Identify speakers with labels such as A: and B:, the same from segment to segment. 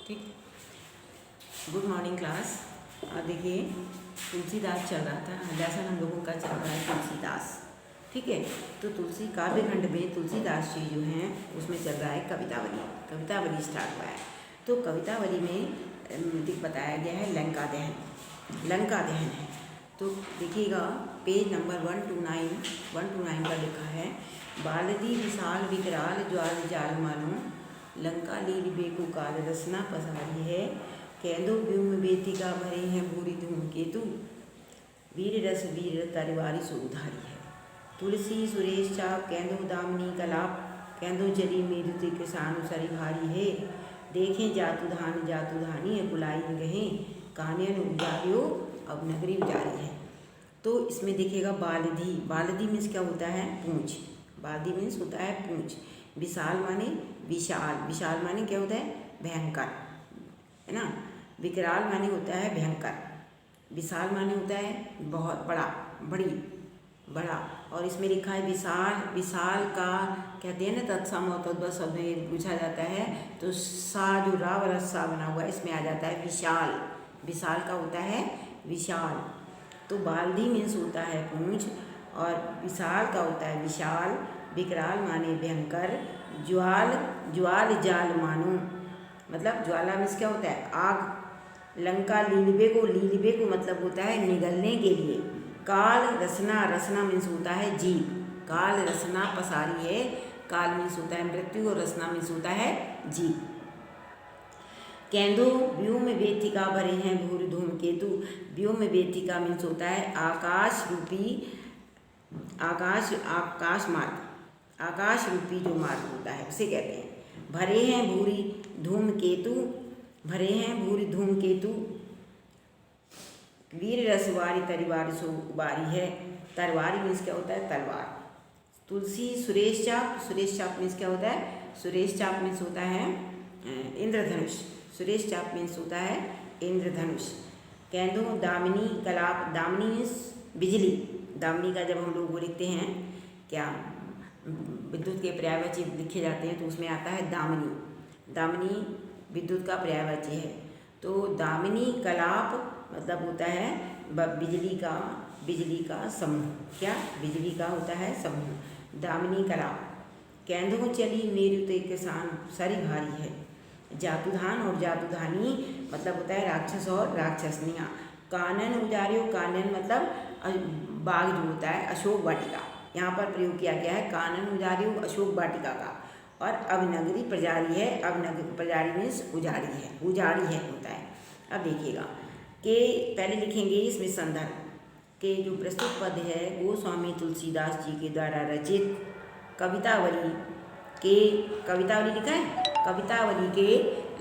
A: ठीक। Good morning class. देखिए तुलसीदास चल रहा था, लेसन हम लोगों का चल रहा है तुलसीदास। ठीक है, तो तुलसी काव्य खंड में तुलसीदास जी जो हैं उसमें चल रहा है कवितावली। कवितावली स्टार्ट हुआ है, तो कवितावली में बताया गया है लंका दहन। लंका दहन है, तो देखिएगा पेज नंबर 129 का लिखा है। बालदी विशाल विकराल ज्वाल जाल मानो, लंका लील बेकु काल रसना पसारी है। कैंदो व्योम बेतिका भरे हैं भूरी धूम केतु, वीर रस वीर तलवारी सो उधारी है। तुलसी सुरेश चाप कैंदो दामिनी कलाप, कैंदो जली मेरुति किसान सरी भारी है। देखें जातु धानी कुलाई गहें, कान्यन उजारियो अब नगरी उजारी है। तो इसमें देखिएगा बालदी, बालदी मीन्स क्या होता है? पूंछ। बालदी मीन्स होता है पूंछ। विशाल माने विशाल, विशाल माने क्या होता है? भयंकर, है ना। विकराल माने होता है भयंकर, विशाल माने होता है बहुत बड़ा, बड़ी, बड़ा। और इसमें लिखा है विशाल। विशाल का कहते हैं ना तत्सम और तद्भव शब्द में पूछा जाता है, तो सा जो रा वाला सा बना हुआ है इसमें आ जाता है विशाल। विशाल का होता है विशाल। तो बालदी मीन्स होता है पूंछ, और विशाल का होता है विशाल। विकराल माने भयंकर। ज्वाल जाल मानो, मतलब ज्वाला मीन्स क्या होता है? आग। लंका लीलबे को मतलब होता है निगलने के लिए। काल रसना, रसना मीन्स होता है जीव। काल रसना पसारी है। काल मीन्स होता है मृत्यु और रसना मीन्स होता है जीव। कैंदो व्योम बेतिका भरे हैं भूरि धूम केतु। व्योम बेतिका मीन्स होता है आकाश रूपी, आकाश मार्ग, आकाश रूपी जो मार्ग होता है उसे कहते हैं। भरे हैं भूरि धूम केतु, भरे हैं भूरि धूम केतु। वीर रसवारी तलवार सो उबारी है। तलवारी मीन्स क्या होता है? तलवार। तुलसी सुरेश चाप, सुरेश चाप मीन्स क्या होता है? सुरेश चाप मीन्स होता है इंद्रधनुष। सुरेश चाप मीन्स होता है इंद्रधनुष। कैंदो दामिनी कलाप, दामिनी मीन्स बिजली। दामिनी का जब हम लोग वो लिखते हैं क्या, विद्युत के पर्यायवाची लिखे जाते हैं तो उसमें आता है दामिनी। दामिनी विद्युत का पर्यायवाची है। तो दामिनी कलाप मतलब होता है बिजली का समूह। क्या? बिजली का होता है समूह। दामिनी कलाप। कैंधों चली मेरु ते किसान सरी भारी है। जातुधान और जातुधानी मतलब होता है राक्षस और राक्षसनियाँ। कानन उजारियो, कानन मतलब बाग जो होता है, अशोक वाटिका, यहाँ पर प्रयोग किया गया है कानन उजारियो अशोक वाटिका का। और अवनगरी प्रजारी है। अवनगरी प्रजारी मीन्स उजाड़ी है, उजाड़ी है होता है। अब देखिएगा कि पहले लिखेंगे इसमें संदर्भ के जो प्रस्तुत पद है वो स्वामी तुलसीदास जी के द्वारा रचित कवितावली के, कवितावली लिखा है, कवितावली के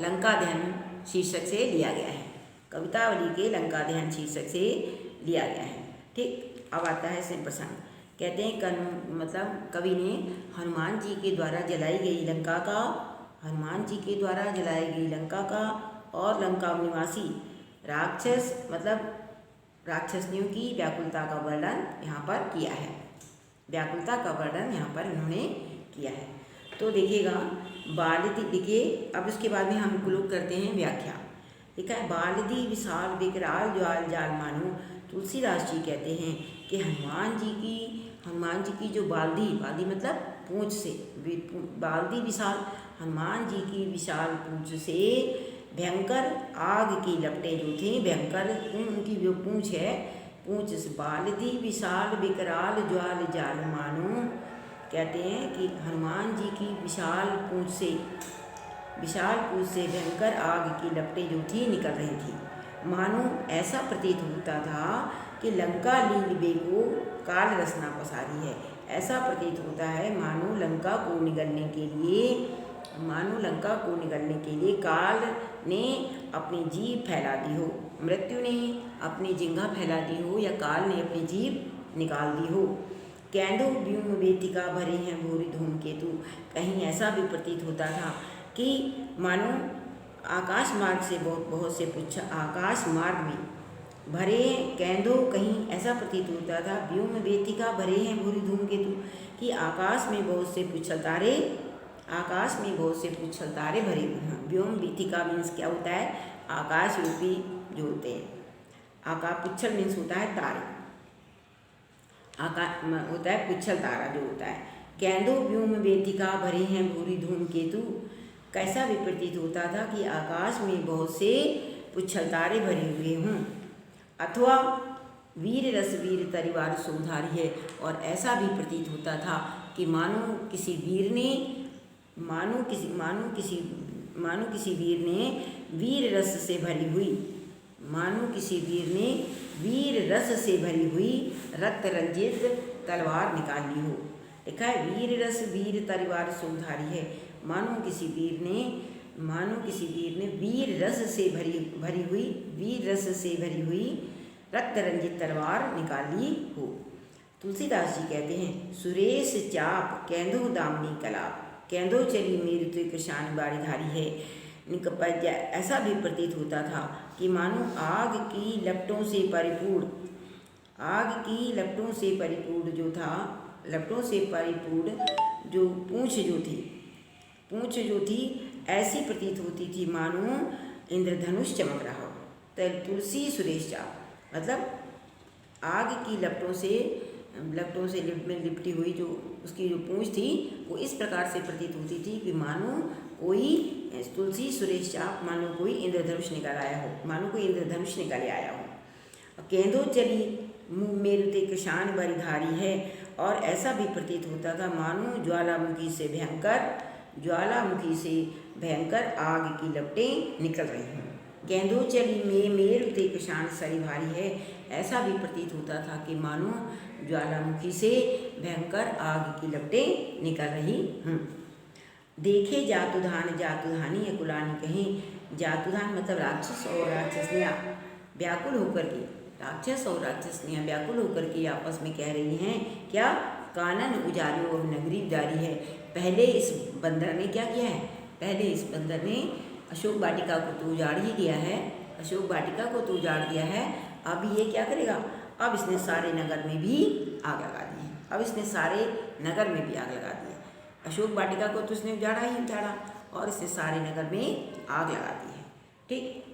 A: लंका दहन शीर्षक से लिया गया है। कवितावली के लंका दहन शीर्षक से लिया गया है। ठीक, अब आता है इसमें प्रसंग। कहते हैं मतलब कवि ने हनुमान जी के द्वारा जलाई गई लंका का, हनुमान जी के द्वारा जलाई गई लंका का और लंका निवासी राक्षस मतलब राक्षसनियों की व्याकुलता का वर्णन यहाँ पर किया है। व्याकुलता का वर्णन यहाँ पर इन्होंने किया है। तो देखिएगा बालदी, देखिए अब इसके बाद में हम लोग करते हैं व्याख्या। लिखा है बालदी विशाल विकराल ज्वाल जाल मानो। तुलसीदास जी कहते हैं कि हनुमान जी की जो बालदी, बालदी मतलब पूंछ से, बालदी विशाल, हनुमान जी की विशाल पूंछ से भयंकर आग की लपटें जो थी, भयंकर उनकी जो पूंछ है, पूंछ से बालदी विशाल विकराल ज्वाल जाल मानो। कहते हैं कि हनुमान जी की विशाल पूंछ से भयंकर आग की लपटें जो थी निकल रही थी। मानो ऐसा प्रतीत होता था कि लंका लील बेको काल रसना पसारी है। ऐसा प्रतीत होता है मानो लंका को निगलने के लिए काल ने अपनी जीभ फैला दी हो, मृत्यु ने अपनी जिंघा फैला दी हो, या काल ने अपनी जीभ निकाल दी हो। कैंदो व्योम बेतिका भरे हैं भूरि धूम केतु। कहीं ऐसा भी प्रतीत होता था कि मानो आकाश मार्ग से बहुत से पुच्छ, आकाश मार्ग में भरे कैंदो, कहीं ऐसा प्रतीत होता था व्योम बेतिका भरे हैं भूरि धूम केतु कि आकाश में बहुत से पुच्छल तारे आकाश में बहुत से पुच्छल तारे भरे हुए हैं। व्योम वीथिका मीन्स क्या होता है, आकाश रूपी जो होते हैं, आकाश पुच्छल मीन्स होता है तारे, आकाश होता है पुच्छल तारा जो होता है। कैंदो व्योम वेदिका भरे हैं भूरी धूमकेतु, कैसा भी प्रतीत होता था कि आकाश में बहुत से पुच्छल तारे भरे हुए हों। अथवा वीर रस वीर तरिवार सोधारी है, और ऐसा भी प्रतीत होता था कि मानो किसी वीर ने वीर रस से भरी हुई, मानो किसी वीर ने वीर रस से भरी हुई रक्त रंजित तलवार निकाल ली हो। लिखा है वीर रस वीर तलवार सोधारी है, मानो किसी वीर ने वीर रस से भरी हुई रक्त रंजित तलवार निकाली हो। तुलसीदास जी कहते हैं सुरेश चाप कैंदो दामनी कलाप, कैंदो चली मेरी तो कृषाण बारीधारी है। ऐसा भी प्रतीत होता था कि मानो आग की लपटों से परिपूर्ण जो पूंछ जो थी ऐसी प्रतीत होती थी मानो इंद्रधनुष चमक रहा हो। तो तुलसी सुरेश चाप मतलब आग की लपटों से लिपटी हुई जो उसकी जो पूंछ थी वो इस प्रकार से प्रतीत होती थी कि मानो कोई तुलसी सुरेश चाप मानो कोई इंद्रधनुष निकाले आया हो। केंदो चली मेरुते कृषाण बरिधारी है, और ऐसा भी प्रतीत होता था मानो ज्वालामुखी से भयंकर आग की लपटें निकल रही हैं। केंदो चली मेरुते कृषाण सरी भारी है, ऐसा भी प्रतीत होता था कि मानो ज्वालामुखी से भयंकर आग की लपटें निकल रही हैं। देखे जातुधानी अकुलानी कहें, जातुधान मतलब राक्षस और राक्षसनियाँ व्याकुल होकर के आपस में कह रही हैं क्या, कानन उजारियो और नगरी उजारी है। पहले इस बंदर ने क्या किया है, पहले इस बंदर ने अशोक वाटिका को तो उजाड़ ही दिया है, अब ये क्या करेगा, अब इसने सारे नगर में भी आग लगा दी है। अशोक वाटिका को तो इसने उजाड़ा और इसने सारे नगर में आग लगा दी है। ठीक,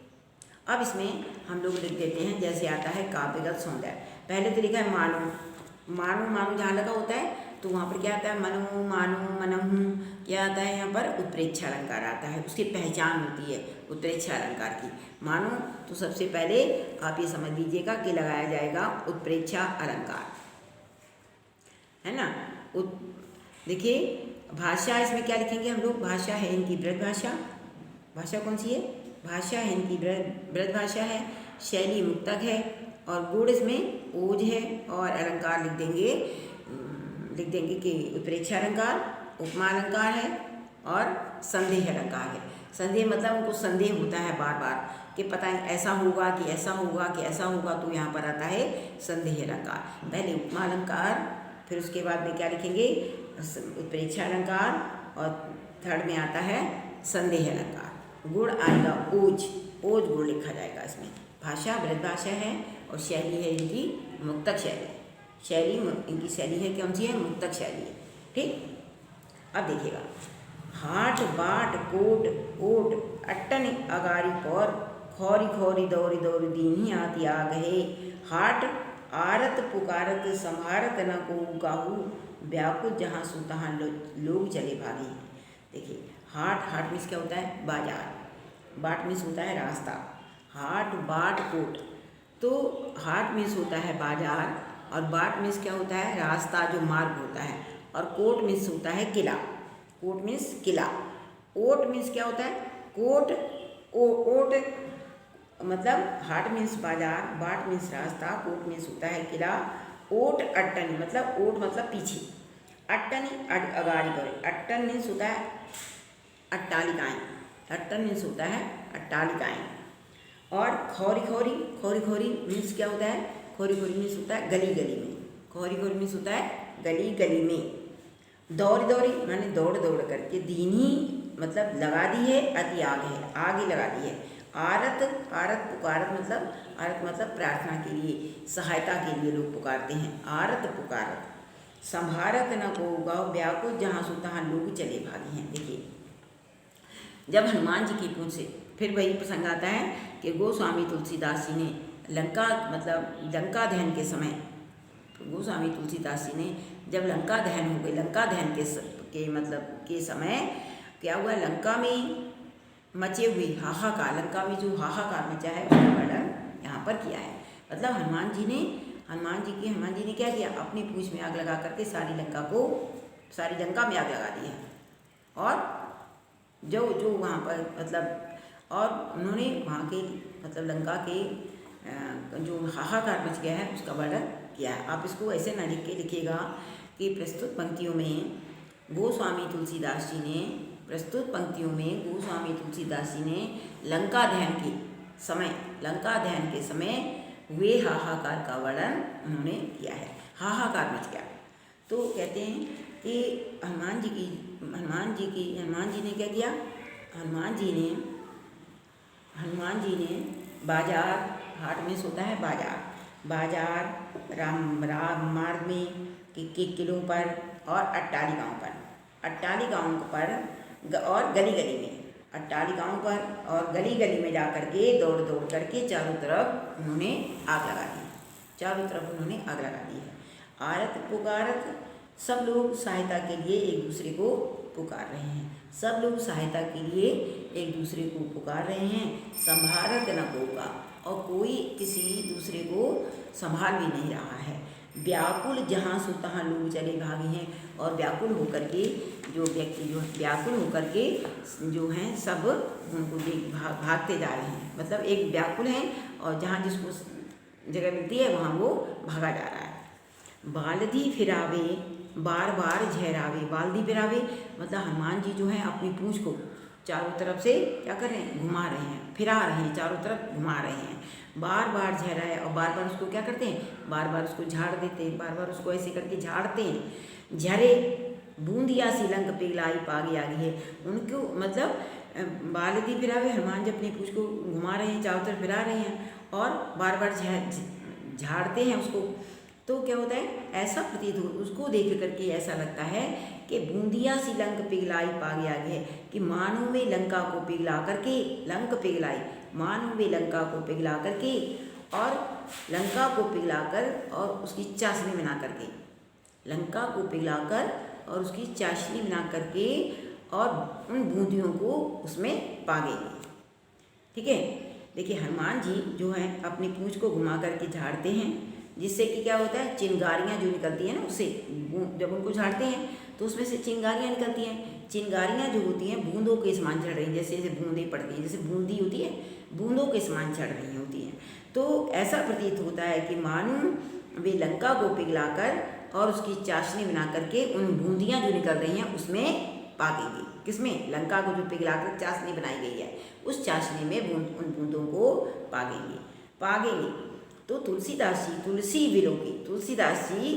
A: अब इसमें हम लोग लिख देते हैं, जैसे आता है काव्यगत सौंदर्य। पहले तो लिखा है मानो जहाँ लगा होता है तो वहाँ पर क्या आता है, मनहु क्या आता है, यहाँ पर उत्प्रेक्षा अलंकार आता है, उसकी पहचान होती है उत्प्रेक्षा अलंकार की। मानो तो सबसे पहले आप ये समझ लीजिएगा कि लगाया जाएगा उत्प्रेक्षा अलंकार, है ना। देखिए भाषा, इसमें क्या लिखेंगे हम लोग, भाषा है इनकी ब्रज भाषा कौन सी है, भाषा है इनकी ब्रज भाषा है, शैली मुक्तक है, और गुण इसमें ओज है, और अलंकार लिख देंगे कि उत्प्रेक्षा अलंकार, उपमा अलंकार है, और संदेह अलंकार है। संदेह मतलब उनको संदेह होता है बार बार कि पता है ऐसा होगा कि ऐसा होगा, तो यहाँ पर आता है संदेह अलंकार। पहले उपमा अलंकार, फिर उसके बाद में क्या लिखेंगे, उत्प्रेक्षा अलंकार, और थर्ड में आता है संदेह अलंकार। गुण आएगा ओज गुण लिखा जाएगा इसमें। भाषा ब्रज भाषा है, और शैली है इनकी मुक्तक शैली इनकी शैली है कौन सी है, मुक्तक शैली है। ठीक, अब देखिएगा, हाट बाट कोट ओट अट्टन अगारी पर, खौरी दौरी दीनी आती आ गए। हाट आरत पुकारत संभारत न को काहू, व्याकुल जहाँ सु तहाँ लोग चले भागे। देखिए हाट मीन्स क्या होता है, बाजार, बाट मीन्स होता है रास्ता, हाट बाट कोट, तो हाट मीन्स होता है बाजार, और बाट मीन्स क्या होता है, रास्ता जो मार्ग होता है, और कोट मीन्स होता है किला, ओट मीन्स क्या होता है, ओट मतलब हाट मीन्स बाजार, बाट मीन्स रास्ता, कोट मीन्स होता है किला, ओट अट्टन मतलब ओट मतलब पीछे, अट्टन अगाड़ी पर, अट्टन मीन्स होता है अट्टालिकाएँ, और खौरी मीन्स क्या होता है, खौरी मीन्स होता है गली में, दौरी माने दौड़ करके, दीनी मतलब लगा दी है, अति आगे लगा दी है, आरत पुकारत मतलब प्रार्थना के लिए, सहायता के लिए लोग पुकारते हैं, आरत पुकारत, संभारत न को गौ व्याकुल जहाँ सो तहाँ लोग चले भागे हैं। देखिए, जब हनुमान जी की पूछ से फिर वही प्रसंग आता है कि गोस्वामी तुलसीदास जी ने लंका मतलब लंका दहन के समय, गोस्वामी तुलसीदास जी ने जब लंका दहन हो गई, लंका दहन के मतलब के समय क्या हुआ, लंका में मचे हुए हाहाकार, लंका में जो हाहाकार मचा है उसका वर्णन यहाँ पर किया है। मतलब हनुमान जी ने क्या किया, अपनी पूंछ में आग लगा करके सारी लंका में आग लगा दी है। और जो वहाँ पर मतलब और उन्होंने वहाँ के मतलब लंका के जो हाहाकार मच गया है उसका वर्णन किया है। आप इसको ऐसे न लिख के लिखिएगा कि प्रस्तुत पंक्तियों में गोस्वामी तुलसीदास जी ने लंका दहन के समय हुए हाहाकार का वर्णन उन्होंने किया है। हाहाकार मच गया। तो कहते हैं कि हनुमान जी ने क्या किया, हनुमान जी ने बाजार, हाट में सोता है बाजार राम मार्ग में के किलों पर और अट्टालिकाओं पर और गली गली में जा करके दौड़ करके चारों तरफ उन्होंने आग लगा दी है। आरत पुकारत, सब लोग सहायता के लिए एक दूसरे को पुकार रहे हैं। संभारत न होगा, और कोई किसी दूसरे को संभाल भी नहीं रहा है। व्याकुल जहाँ सो तहाँ लोग चले भागे हैं, और व्याकुल होकर के जो व्यक्ति जो हैं सब उनको भागते जा रहे हैं। मतलब एक व्याकुल हैं और जहाँ जिसको जगह मिलती है वहाँ वो भागा जा रहा है। बालदी फिरावे बार बार झहरावे, बालदी फिरावे मतलब हनुमान जी जो हैं अपनी पूंछ को चारों तरफ से क्या कर रहे हैं, घुमा रहे हैं, फिरा रहे हैं, चारों तरफ घुमा रहे हैं। बार बार झहराए और बार बार उसको क्या करते हैं, बार बार उसको झाड़ देते हैं, बार बार उसको ऐसे करके झाड़ते हैं। झरे बूंदिया सी लंक पिघलाई पागी आगी है। उनको मतलब बालदी फिरावे, हनुमान जी अपनी पूंछ को घुमा रहे हैं, चारों तरफ फिरा रहे हैं और बार बार झाड़ते हैं उसको। तो क्या होता है, ऐसा प्रतीत हो, उसको देख करके ऐसा लगता है कि बूंदिया सी लंक पिघलाई पागी आगी है, कि मानो में लंका को पिघला करके, लंक पिघलाई मानो में लंका को पिघला करके और लंका को पिघलाकर और उसकी चाशनी बना करके, लंका को पिघलाकर और उसकी चाशनी बना करके और उन बूंदियों को उसमें पागेंगे। ठीक है। देखिए, हनुमान जी जो हैं अपनी पूंछ को घुमा करके झाड़ते हैं, जिससे कि क्या होता है, चिंगारियाँ जो निकलती हैं ना, उससे जब उनको झाड़ते हैं तो उसमें से चिंगारियाँ निकलती हैं। चिंगारियाँ जो होती हैं बूंदों के समान चढ़ रही, जैसे जैसे बूंदें पड़ती हैं, जैसे बूंदी होती है बूंदों के समान चढ़ रही होती हैं। तो ऐसा प्रतीत होता है कि मानो वे लंका को पिघलाकर और उसकी चाशनी बना करके उन बूंदियाँ जो निकल रही हैं उसमें पागेंगी। किसमें, लंका को जो पिघलाकर चाशनी बनाई गई है उस चाशनी में उन बूंदों को पागेंगे। तो तुलसीदास जी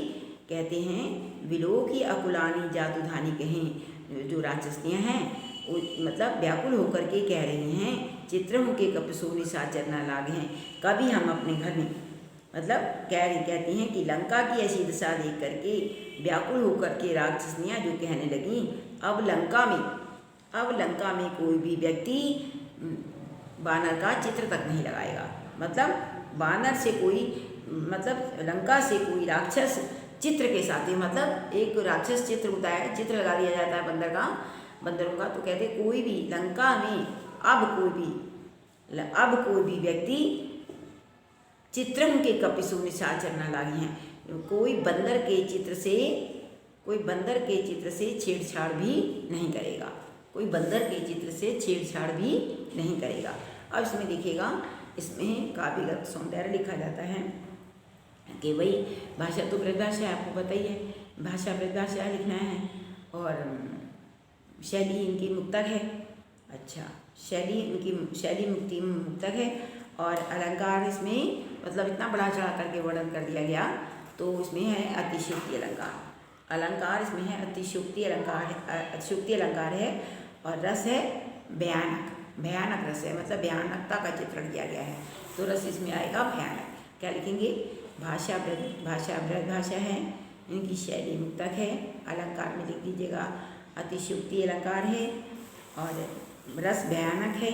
A: कहते हैं, विलो की अकुलानी जादूधानी कहें, जो राक्षसनियाँ हैं वो मतलब व्याकुल होकर के कह रही हैं, चित्रमुखे कपसोनी साचर न लागे हैं। कभी हम अपने घर में मतलब कहती हैं कि लंका की ऐसी दशा देख करके व्याकुल होकर के राक्षसनियाँ जो कहने लगी, अब लंका में कोई भी व्यक्ति बानर का चित्र तक नहीं लगाएगा। मतलब बानर से कोई मतलब लंका से कोई राक्षस चित्र के साथ ही, मतलब एक राक्षस चित्र होता है, चित्र लगा दिया जाता है बंदरों का। तो कहते कोई भी लंका में अब कोई भी व्यक्ति चित्रम के कपिसु निशाचर न लागी हैं। कोई बंदर के चित्र से छेड़छाड़ भी नहीं करेगा। अब इसमें देखिएगा, इसमें काव्यगत सौंदर्य लिखा जाता है कि भाई भाषा तो ब्रजभाषा है, आपको पता ही है, भाषा ब्रजभाषा लिखना है और शैली इनकी मुक्तक है। अच्छा, शैली मुक्ति मुक्तक है और अलंकार इसमें मतलब इतना बड़ा चढ़ा करके वर्णन कर दिया गया। तो इसमें है अतिशयोक्ति अलंकार इसमें है अतिशयोक्ति अलंकार है और रस है भयानक रस है, मतलब भयानकता का चित्रण किया गया है। तो रस इसमें आएगा भयानक। क्या लिखेंगे, भाषा ब्रजभाषा है, इनकी शैली मुक्तक है। अलंकार में लिख दीजिएगा अतिशयोक्ति अलंकार है और रस भयानक है।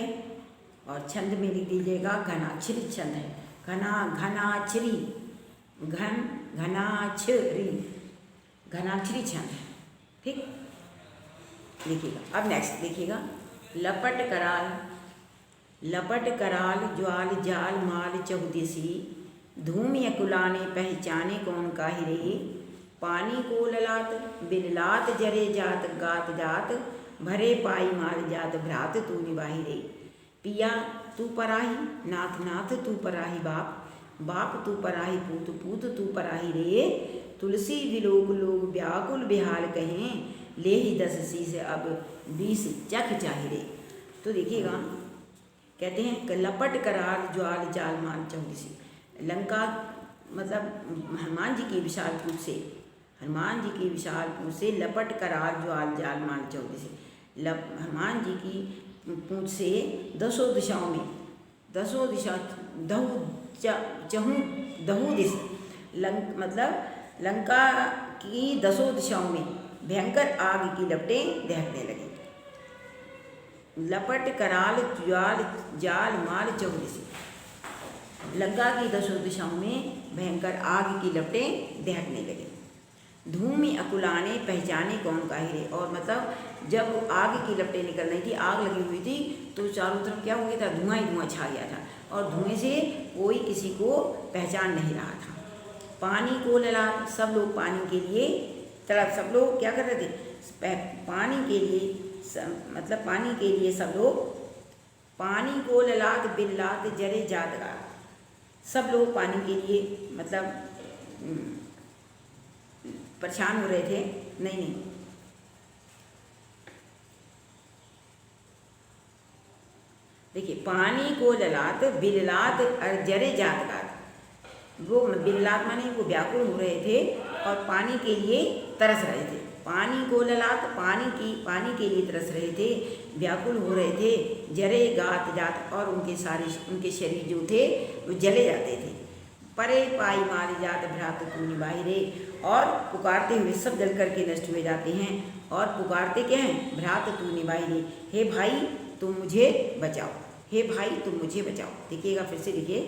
A: और छंद में लिख दीजिएगा घनाक्षरी छंद है। घनाक्षरी घनाक्षरी छंद है। ठीक, लिखिएगा। अब नेक्स्ट देखिएगा, लपट कराल ज्वाल जाल माल चहुदिसी, धूम यकुलाने पहचाने कौन काहि रे, पानी को ललात बिललात जरे जात गात जात, भरे पाई माल जात भ्रात तू निभाही रे, पिया तू पराही नाथ नाथ तू पराही बाप, बाप तू पराही पूत पूत तू पराही रे, तुलसी विलोक लोग व्याकुल बिहाल कहें, ले ही 10 शीश अब 20 चख चाहे रे। तो देखिएगा, कहते हैं कि लपट कराल ज्वाल जाल माल चहुदिसी, लंका मतलब हनुमान जी की विशाल पूंछ से, हनुमान जी की विशाल पूंछ से लपट कराल ज्वाल जाल माल चहुदिसी, हनुमान जी की पूंछ से 10 दिशाओं में, 10 दिशा दहू दिश मतलब लंका की 10 दिशाओं में भयंकर आग की लपटें दहकने लगी। लपट कराल ज्वाल जाल माल चहुदिसी, लंका की 10 दिशाओं में भयंकर आग की लपटें दहकने लगी। धूम अकुलाने पहचाने कौन काहि रे, और मतलब जब आग की लपटें निकल रही थी, आग लगी हुई थी, तो चारों तरफ क्या हो गया था, धुआं ही धुआं छा गया था और धुएं से कोई किसी को पहचान नहीं रहा था। पानी को ललाट, सब लोग पानी के लिए तड़प, सब लोग क्या कर रहे थे, पानी के लिए मतलब पानी के लिए सब लोग, पानी को ललाट बिल्लात जरे जात गात, सब लोग पानी के लिए मतलब परेशान हो रहे थे। नहीं, देखिए, पानी को ललाट बिल्लात और जरे जात गात, वो बिल्लात माने वो व्याकुल हो रहे थे और पानी के लिए तरस रहे थे। पानी को ललाट पानी के लिए तरस रहे थे, व्याकुल हो रहे थे। जरे गात जात, और उनके शरीर जो थे वो जले जाते थे। परे पाई मारी जात भ्रात तू निभाही रे, और पुकारते हुए सब जल करके नष्ट हुए जाते हैं। और पुकारते क्या हैं, भ्रात तू निभाही रे, हे भाई तुम मुझे बचाओ, हे भाई तुम मुझे बचाओ। देखिएगा, फिर से देखिए,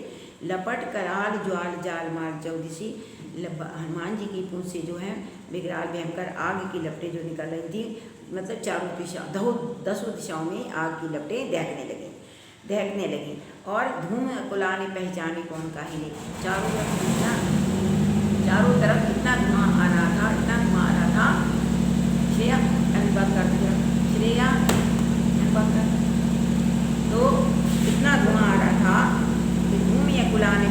A: लपट कराल ज्वाल जाल माल चहुदिसी, हनुमान जी की पूंछ से जो है विकराल भयंकर आग की लपटें जो निकल रही थी, मतलब चारों दिशा 10 दिशाओं में आग की लपटें दहकने लगी। और धूम कुलाने पहचाने कौन काहि रे, चारों तरफ इतना धुआं आ रहा था, श्रेया अनुवाद कर दिया, श्रेया अनुवाद कर, तो इतना धुआं आ रहा था कि धूम या कुलाने